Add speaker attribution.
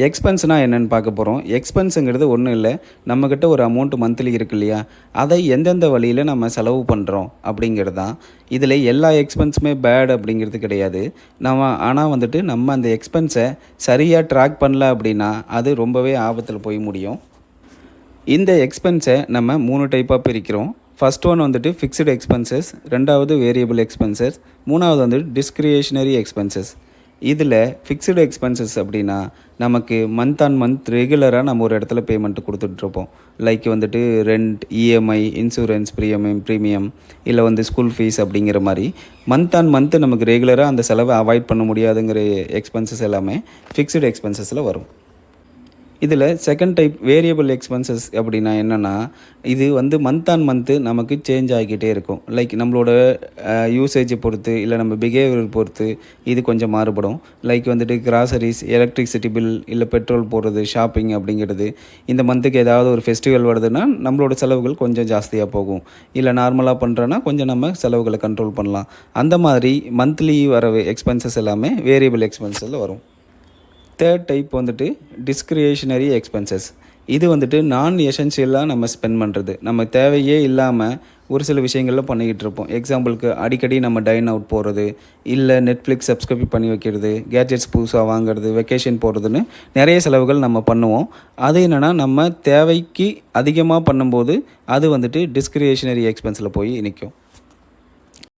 Speaker 1: எக்ஸ்பென்ஸ்னால் என்னென்னு பார்க்க போகிறோம். எக்ஸ்பென்ஸுங்கிறது ஒன்றும் இல்லை, நம்மக்கிட்ட ஒரு அமௌண்ட் மந்த்லி இருக்கு இல்லையா, அதை எந்தெந்த வழியில் நம்ம செலவு பண்ணுறோம் அப்படிங்கிறது தான். இதில் எல்லா எக்ஸ்பென்ஸுமே பேட் அப்படிங்கிறது கிடையாது. ஆனால் வந்துட்டு நம்ம அந்த எக்ஸ்பென்ஸை சரியாக ட்ராக் பண்ணல அப்படின்னா அது ரொம்பவே ஆபத்தில் போய் முடியும். இந்த எக்ஸ்பென்ஸை நம்ம 3 டைப்பாக பிரிக்கிறோம். ஃபர்ஸ்ட் ஒன் வந்துட்டு ஃபிக்ஸ்டு எக்ஸ்பென்சஸ், ரெண்டாவது வேரியபிள் எக்ஸ்பென்சஸ், மூணாவது வந்துட்டு டிஸ்க்ரிஷனரி எக்ஸ்பென்சஸ். இதில் ஃபிக்ஸ்டு எக்ஸ்பென்சஸ் அப்படின்னா நமக்கு மந்த் ஆன் மந்த் ரெகுலராக நம்ம ஒரு இடத்துல பேமெண்ட் கொடுத்துட்ருப்போம். லைக் வந்துட்டு ரெண்ட், இஎம்ஐ, இன்சூரன்ஸ், ப்ரீமியம் இல்லை வந்து ஸ்கூல் ஃபீஸ் அப்படிங்கிற மாதிரி மந்த் ஆன் மந்த் நமக்கு ரெகுலராக அந்த செலவை அவாய்ட் பண்ண முடியாதுங்கிற எக்ஸ்பென்சஸ் எல்லாமே ஃபிக்ஸ்டு எக்ஸ்பென்சஸில் வரும். இதில் செகண்ட் டைப் வேரியபிள் எக்ஸ்பென்சஸ் அப்படின்னா என்னென்னா, இது வந்து மந்த் ஆன் மந்த்து நமக்கு சேஞ்ச் ஆகிக்கிட்டே இருக்கும். லைக் நம்மளோட யூசேஜை பொறுத்து இல்லை நம்ம பிஹேவியர் பொறுத்து இது கொஞ்சம் மாறுபடும். லைக் வந்துட்டு கிராசரிஸ், எலக்ட்ரிசிட்டி பில், இல்லை பெட்ரோல் போடுறது, ஷாப்பிங் அப்படிங்கிறது. இந்த மந்த்துக்கு ஏதாவது ஒரு ஃபெஸ்டிவல் வருதுன்னா நம்மளோட செலவுகள் கொஞ்சம் ஜாஸ்தியாக போகும். இல்லை நார்மலாக பண்ணுறோன்னா கொஞ்சம் நம்ம செலவுகளை கண்ட்ரோல் பண்ணலாம். அந்த மாதிரி மந்த்லி வர எக்ஸ்பென்சஸ் எல்லாமே வேரியபிள் எக்ஸ்பென்சஸில் வரும். தேர்ட் டைப் வந்துட்டு டிஸ்க்ரிஷனரி எக்ஸ்பென்சஸ். இது வந்துட்டு நான் எசென்ஷியலாக நம்ம ஸ்பெண்ட் பண்ணுறது. நம்ம தேவையே இல்லாமல் ஒரு சில விஷயங்களில் பண்ணிக்கிட்டு இருப்போம். எக்ஸாம்பிளுக்கு அடிக்கடி நம்ம டைன் அவுட் போகிறது, இல்லை நெட்ஃப்ளிக்ஸ் சப்ஸ்கிரைப் பண்ணி வைக்கிறது, கேட்ஜெட்ஸ் புதுசாக வாங்குறது, வெக்கேஷன் போகிறதுன்னு நிறைய செலவுகள் நம்ம பண்ணுவோம். அது என்னென்னா நம்ம தேவைக்கு அதிகமாக பண்ணும்போது அது வந்துட்டு டிஸ்க்ரிஷனரி எக்ஸ்பென்ஸில் போய் நிற்கும்.